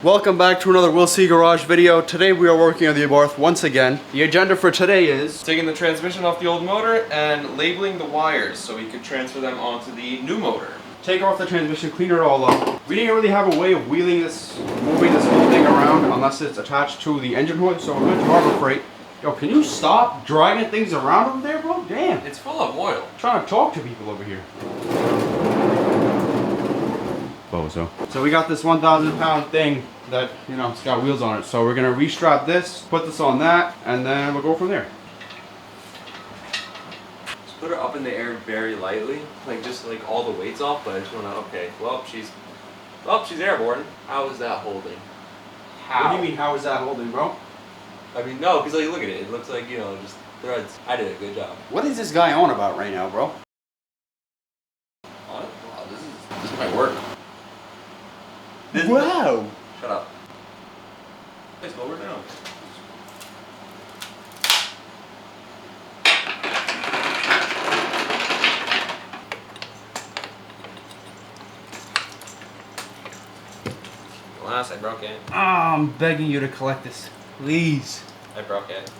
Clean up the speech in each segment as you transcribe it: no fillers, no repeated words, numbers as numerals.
Welcome back to another We'll See Garage video. Today we are working on the Abarth once again. The agenda for today is taking the transmission off the old motor and labeling the wires so we could transfer them onto the new motor. Take off the transmission, clean it all up. We didn't really have a way of moving this whole thing around unless it's attached to the engine hood, so we went to Harbor Freight. Yo, can you stop dragging things around over there, bro? Damn. It's full of oil. I'm trying to talk to people over here. Bozo. So we got this 1,000 pound thing that, you know, it's got wheels on it. So we're gonna restrap this, put this on that, and then we'll go from there. Just put her up in the air very lightly, like just like all the weight's off, but I just wanna, okay, well, she's airborne. How is that holding? How? What do you mean, how is that holding, bro? I mean, no, because like, look at it. It looks like, you know, just threads. I did a good job. What is this guy on about right now, bro? Wow, this might work. Wow! Shut up. Hey, slow her down. Last, I broke it. Oh, I'm begging you to collect this. Please. I broke it.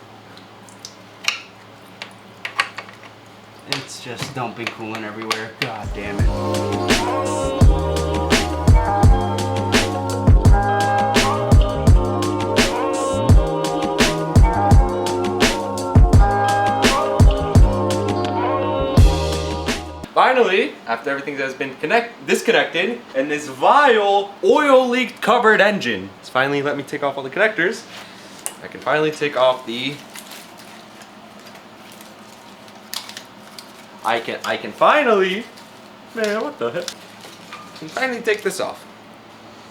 It's just dumping coolant everywhere. God damn it. Finally, after everything has been disconnected, and this vile oil leak covered engine, it's finally let me take off all the connectors. I can finally take off the. I can finally. Man, what the heck? I can finally take this off.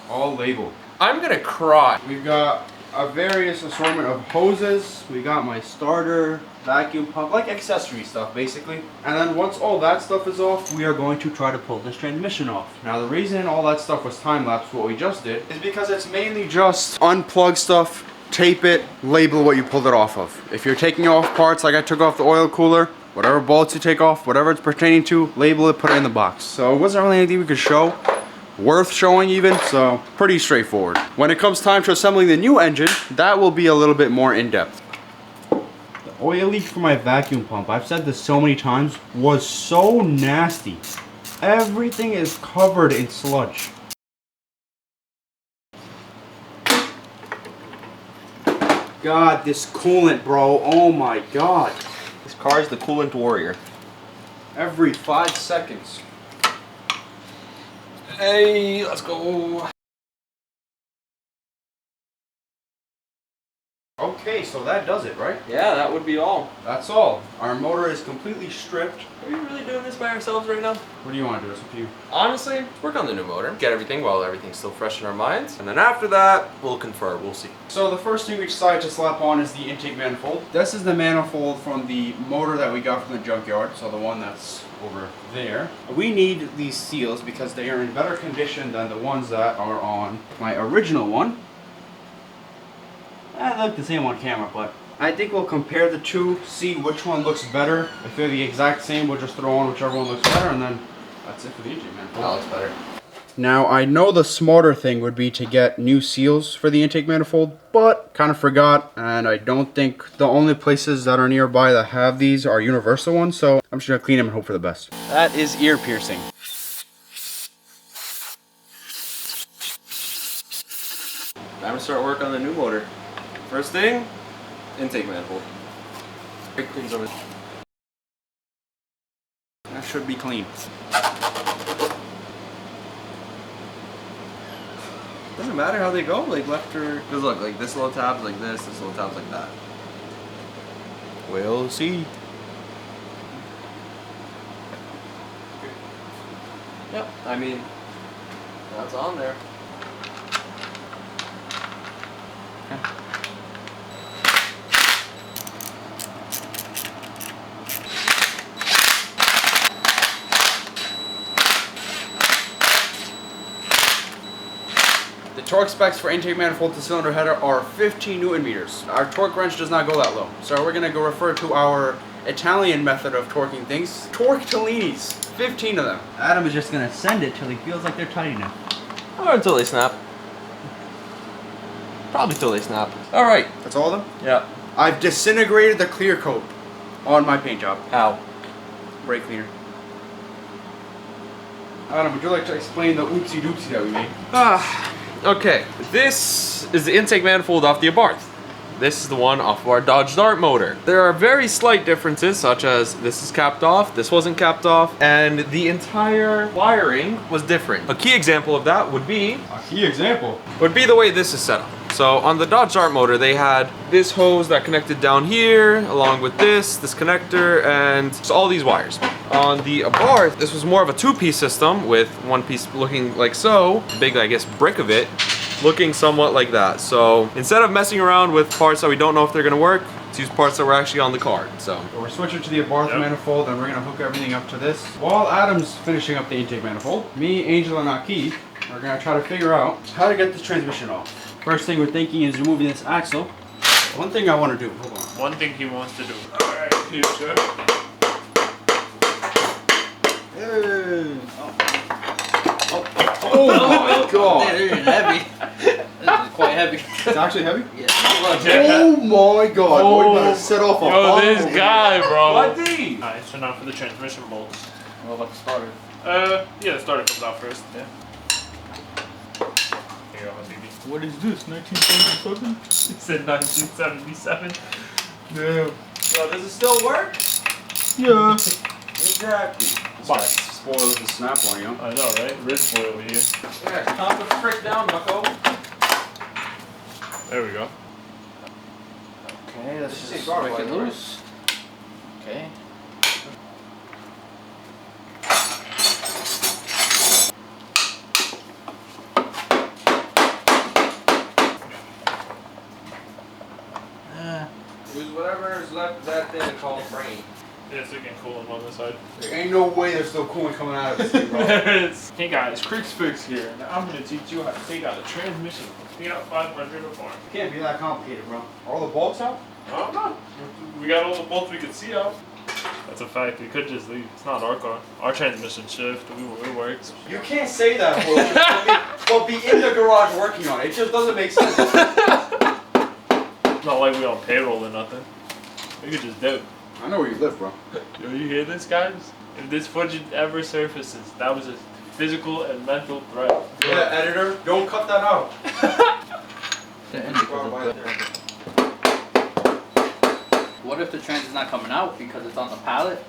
All labeled. I'm gonna cry. We've got a various assortment of hoses. We got my starter, vacuum pump, like accessory stuff basically. And then once all that stuff is off, we are going to try to pull this transmission off. Now the reason all that stuff was time-lapse, what we just did, is because it's mainly just unplug stuff, tape it, label what you pulled it off of. If you're taking off parts like I took off the oil cooler, whatever bolts you take off, whatever it's pertaining to, label it, put it in the box. So it wasn't really anything we could show. Worth showing even, so pretty straightforward. When it comes time to assembling the new engine, that will be a little bit more in-depth. The oil leak for my vacuum pump, I've said this so many times, was so nasty. Everything is covered in sludge. God, this coolant, bro, oh my god. This car is the coolant warrior. Every 5 seconds. Hey, let's go. Okay, so that does it, right? Yeah, that would be all. That's all. Our motor is completely stripped. Are we really doing this by ourselves right now? What do you want to do? It's up to you. Honestly, work on the new motor. Get everything while everything's still fresh in our minds. And then after that, we'll confer. We'll see. So the first thing we decided to slap on is the intake manifold. This is the manifold from the motor that we got from the junkyard. So the one that's over there. We need these seals because they are in better condition than the ones that are on my original one. They look the same on camera, but I think we'll compare the two, see which one looks better. If they're the exact same, we'll just throw on whichever one looks better, and then that's it for the intake manifold. That looks better. Now, I know the smarter thing would be to get new seals for the intake manifold, but kind of forgot, and I don't think the only places that are nearby that have these are universal ones, so I'm just gonna clean them and hope for the best. That is ear piercing. Time to start work on the new motor. First thing, intake manifold. Quick cleans over. That should be clean. Doesn't matter how they go, like left or. Because look, like this little tab's like this little tab's like that. We'll see. Yep, I mean, that's on there. The torque specs for intake manifold to cylinder header are 15 Newton meters. Our torque wrench does not go that low. So we're gonna go refer to our Italian method of torquing things. Torque-tellinis, 15 of them. Adam is just gonna send it till he feels like they're tight enough. Or until they snap. Probably till they snap. All right. That's all of them? Yeah. I've disintegrated the clear coat on my paint job. How? Brake cleaner. Adam, would you like to explain the oopsie doopsie that we made? Okay. This is the intake manifold off the Abarth. This is the one off of our Dodge Dart motor. There are very slight differences, such as this is capped off, this wasn't capped off, and the entire wiring was different. A key example of that would be the way this is set up. So on the Dodge Dart motor, they had this hose that connected down here, along with this connector, and so all these wires. On the Abarth, this was more of a two-piece system with one piece looking like so, big, I guess, brick of it, looking somewhat like that. So instead of messing around with parts that we don't know if they're gonna work, let's use parts that were actually on the card. So we're switching to the Abarth manifold, and we're gonna hook everything up to this. While Adam's finishing up the intake manifold, me, Angel, and Aki are gonna try to figure out how to get this transmission off. First thing we're thinking is removing this axle. One thing I want to do, hold on. One thing he wants to do. Alright, here, sir. Oh my god! It is heavy. This is quite heavy. It's actually heavy? Yeah. Oh my god! Oh. We better set off a Yo, bomb this over guy, bro. Buddy! Alright, so now for the transmission bolts. What about the starter? Yeah, the starter comes out first. Yeah. Here you go, baby. What is this? 1977? It said 1977. Yo, does it still work? Yeah. Exactly. But spoils the snap on you. I know, right? Ridge boy over here. Yeah, calm the frick down, bucko. There we go. Okay, let's Just just say guard break it wire, loose. Okay. Use whatever is left of that thing called brain. Yeah, so you can cool him on this side. There ain't no way there's still coolant coming out of this thing, bro. There it is. Hey guys, Creek's Fix here. Now I'm going to teach you how to take out a transmission from Fiat 500 or farm. It can't be that complicated, bro. Are all the bolts out? I don't know. We got all the bolts we could see out. That's a fact. We could just leave. It's not our car. Our transmission shift. It works. You can't say that, bro. But be in the garage working on it. It just doesn't make sense. It's not like we on payroll or nothing. We could just do it. I know where you live, bro. Yo, you hear this, guys? If this footage ever surfaces, that was a physical and mental threat. Yeah, editor, don't cut that out. What if the trans is not coming out because it's on the pallet?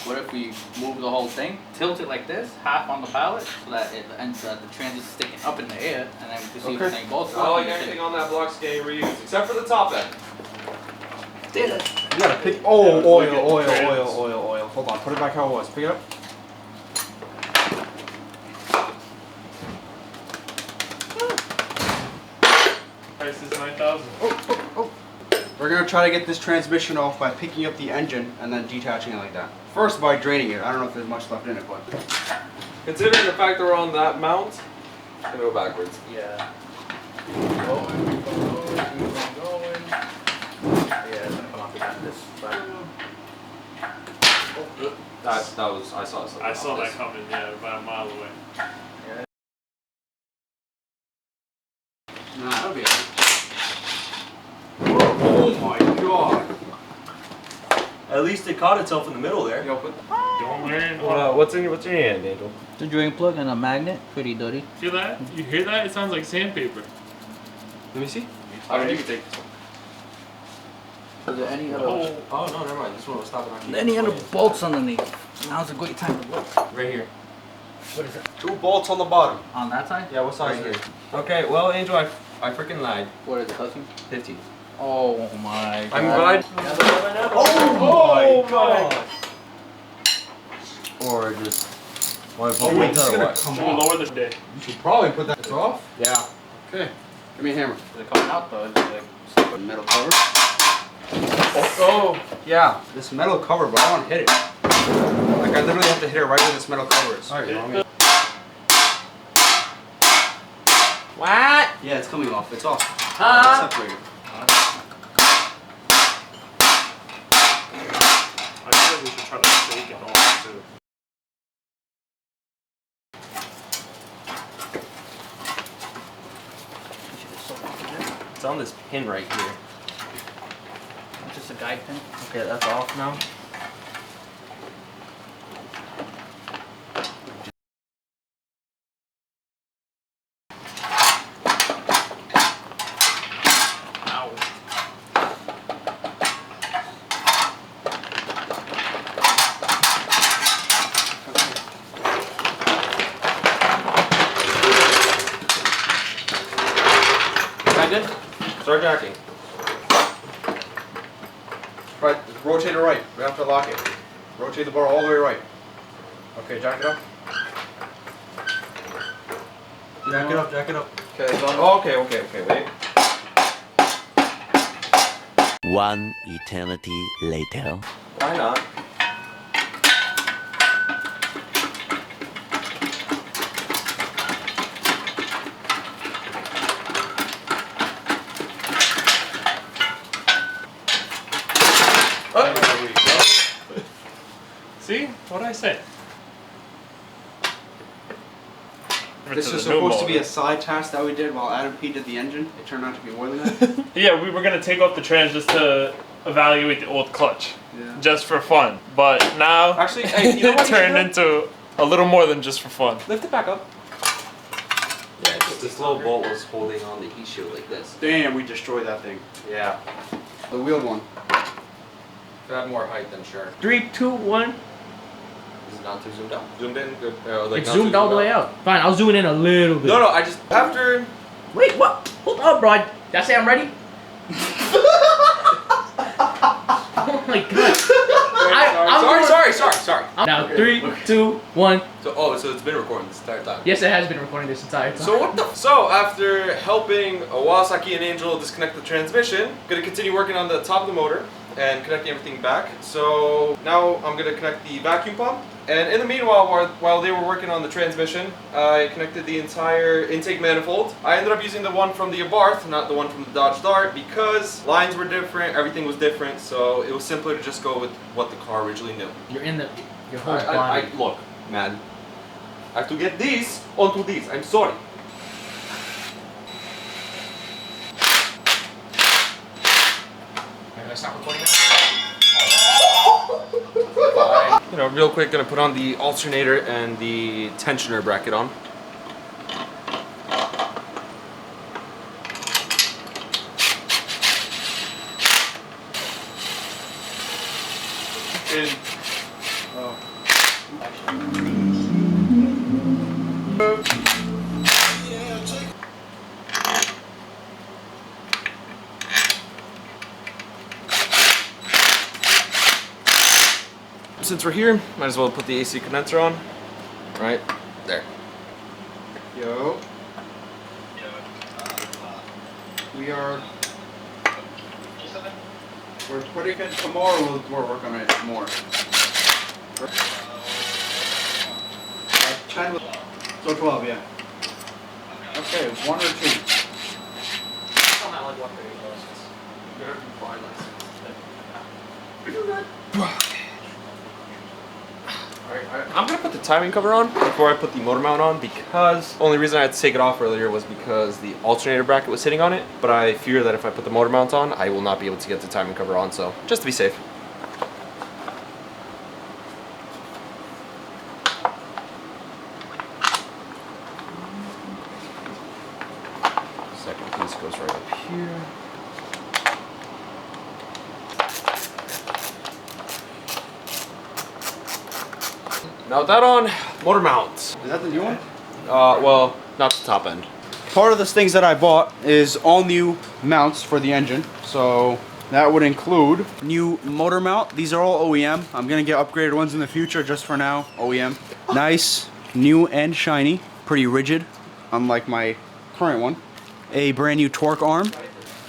What if we move the whole thing, tilt it like this, half on the pallet, so that the trans is sticking up in the air, and then we can see the thing both. I like everything on that block's getting reused, except for the top end. Did it? You gotta pick. Oh, oil. Hold on, put it back how it was. Pick it up. Price is 9,000. We're gonna try to get this transmission off by picking up the engine and then detaching it like that. First by draining it. I don't know if there's much left in it, but. Considering the fact that we're on that mount, it's gonna go backwards. Yeah. Going. Yeah, it's gonna come off again this side. That was, I saw something. I saw that coming, yeah, about a mile away. Nah, that'll be it. Oh my god. At least it caught itself in the middle there. Yo, put. Don't learn. What's in your hand, Angel? The drain plug and a magnet, pretty dirty. Feel that? You hear that? It sounds like sandpaper. Let me see. Alright. You can take this one. Is there any other, Oh, Oh no, never mind. This one was stopping on. any other bolts underneath? Now's a great time to look. Right here. What is it? 2 bolts on the bottom. On that side? Yeah, what size is it? Okay, well, Angel, I freaking lied. What is it, custom? 15. Oh my god. I'm glad. Oh my god. Or just. Oh wait, this is gonna come should we off. lower the day? You should probably put that. It's off? Yeah. Okay. Give me a hammer. Is it coming out though? Is it like stuck in Metal cover. Oh. Yeah, this metal cover, but I want to hit it. Like I literally have to hit it right where this metal cover is. Alright, you want me? What? Yeah, it's coming off. It's off. Huh? It's separated. I feel like we should try to fake it off too. It's on this pin right here. Just a guide pin. Okay, that's off now. Ow. I did. Start jacking. Right, rotate it right. We have to lock it. Rotate the bar all the way right. Okay, jack it up. Jack it up, jack it up. Okay, oh, okay, wait. One eternity later. Why not? There we go. See? What'd I say? This To is the new supposed to be a motor. side task that we did while Adam heated the engine. It turned out to be more than that. Yeah, we were gonna take off the trans just to evaluate the old clutch. Yeah. Just for fun. But now Actually, hey, you know it what you should turned do? into a little more than just for fun. Lift it back up. Yeah, this little bolt was holding on the heat shield like this. Damn, we destroyed that thing. Yeah. The wheeled one. If it had more height, then sure. 3, 2, 1. Is it not too zoomed out? Zoomed in? Good. Like It's not too zoomed all the way out. Fine, I'll zoom it in a little bit. No, I just, after, Wait, what? Hold up, bro. Did I say I'm ready? Oh my god. Sorry. Now, Okay. 3, 2, 1. So it's been recording this entire time. Yes, it has been recording this entire time. So what the? So after helping Kawasaki and Angel disconnect the transmission, gonna continue working on the top of the motor and connecting everything back. So now I'm gonna connect the vacuum pump. And in the meanwhile, while they were working on the transmission, I connected the entire intake manifold. I ended up using the one from the Abarth, not the one from the Dodge Dart, because lines were different, everything was different, so it was simpler to just go with what the car originally knew. You're in your whole body. Look, man, I have to get these onto these. I'm sorry. Can I stop recording You know, real quick, gonna put on the alternator and the tensioner bracket on. In. Oh. Since we're here, might as well put the AC condenser on. Right there. Yo. We are. We're putting it tomorrow. We'll work on it more. 10. So 12, yeah. Okay, 1 or 2. I'm gonna put the timing cover on before I put the motor mount on, because only reason I had to take it off earlier was because the alternator bracket was sitting on it, but I fear that if I put the motor mount on, I will not be able to get the timing cover on, so just to be safe. Second piece goes right up here. Now with that on, motor mount. Is that the new one? Well, not the top end. Part of the things that I bought is all new mounts for the engine. So that would include new motor mount. These are all OEM. I'm gonna get upgraded ones in the future. Just for now, OEM. Nice, new and shiny. Pretty rigid, unlike my current one. A brand new torque arm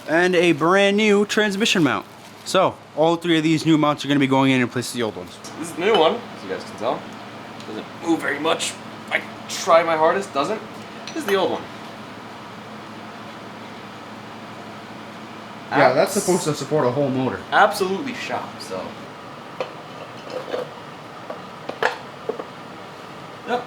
and a brand new transmission mount. So all 3 of these new mounts are gonna be going in place of the old ones. This is the new one, as you guys can tell. Doesn't move very much. I try my hardest, doesn't. This is the old one. Yeah, that's supposed to support a whole motor. Absolutely shop, so. Yep.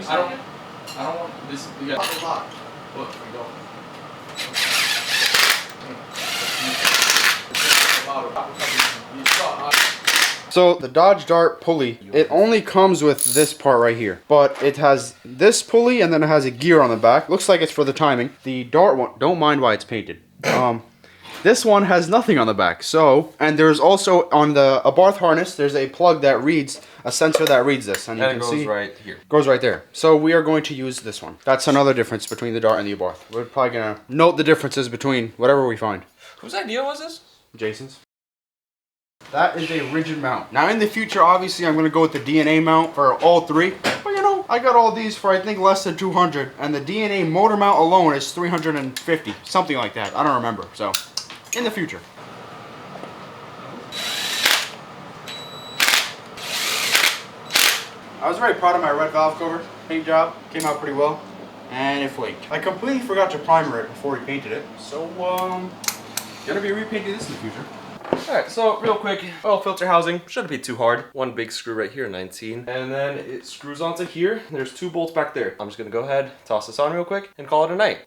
I don't want this. You got a lot. Look, we go. So the Dodge Dart pulley, it only comes with this part right here, but it has this pulley and then it has a gear on the back. Looks like it's for the timing. The Dart one, don't mind why it's painted. This one has nothing on the back. So, and there's also on the Abarth harness, there's a plug that reads, a sensor that reads this, and you can see it goes right here. Goes right there. So we are going to use this one. That's another difference between the Dart and the Abarth. We're probably gonna note the differences between whatever we find. Whose idea was this? Jason's. That is a rigid mount. Now in the future, obviously, I'm gonna go with the DNA mount for all three. But you know, I got all these for I think less than 200, and the DNA motor mount alone is 350, something like that. I don't remember. So, in the future. I was very proud of my red valve cover. Paint job came out pretty well, and it flaked. I completely forgot to primer it before we painted it. So, gonna be repainting this in the future. Alright, so real quick, oil filter housing shouldn't be too hard. One big screw right here, 19. And then it screws onto here. There's 2 bolts back there. I'm just gonna go ahead, toss this on real quick, and call it a night.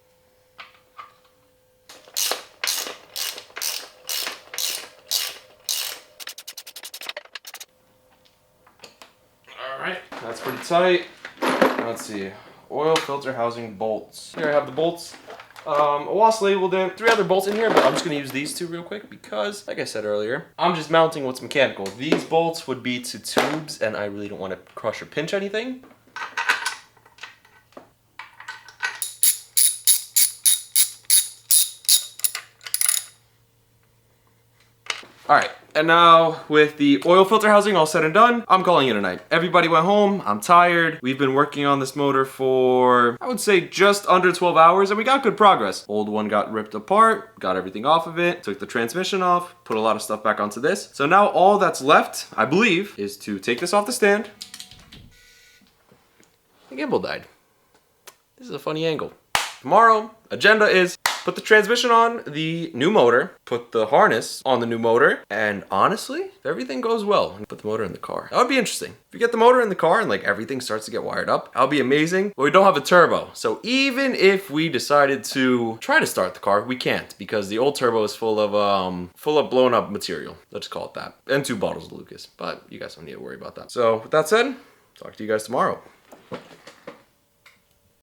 Alright, that's pretty tight. Let's see, oil filter housing bolts. Here I have the bolts. A wasp labeled in 3 other bolts in here, but I'm just going to use these 2 real quick because, like I said earlier, I'm just mounting what's mechanical. These bolts would be to tubes, and I really don't want to crush or pinch anything. Alright, and now with the oil filter housing all said and done, I'm calling it a night. Everybody went home, I'm tired. We've been working on this motor for, I would say, just under 12 hours, and we got good progress. Old one got ripped apart, got everything off of it, took the transmission off, put a lot of stuff back onto this. So now all that's left, I believe, is to take this off the stand. The gimbal died. This is a funny angle. Tomorrow, agenda is put the transmission on the new motor, put the harness on the new motor, and honestly, if everything goes well, put the motor in the car. That would be interesting. If you get the motor in the car and like everything starts to get wired up, that would be amazing. But we don't have a turbo. So even if we decided to try to start the car, we can't because the old turbo is full of blown up material. Let's call it that. And 2 bottles of Lucas. But you guys don't need to worry about that. So with that said, talk to you guys tomorrow.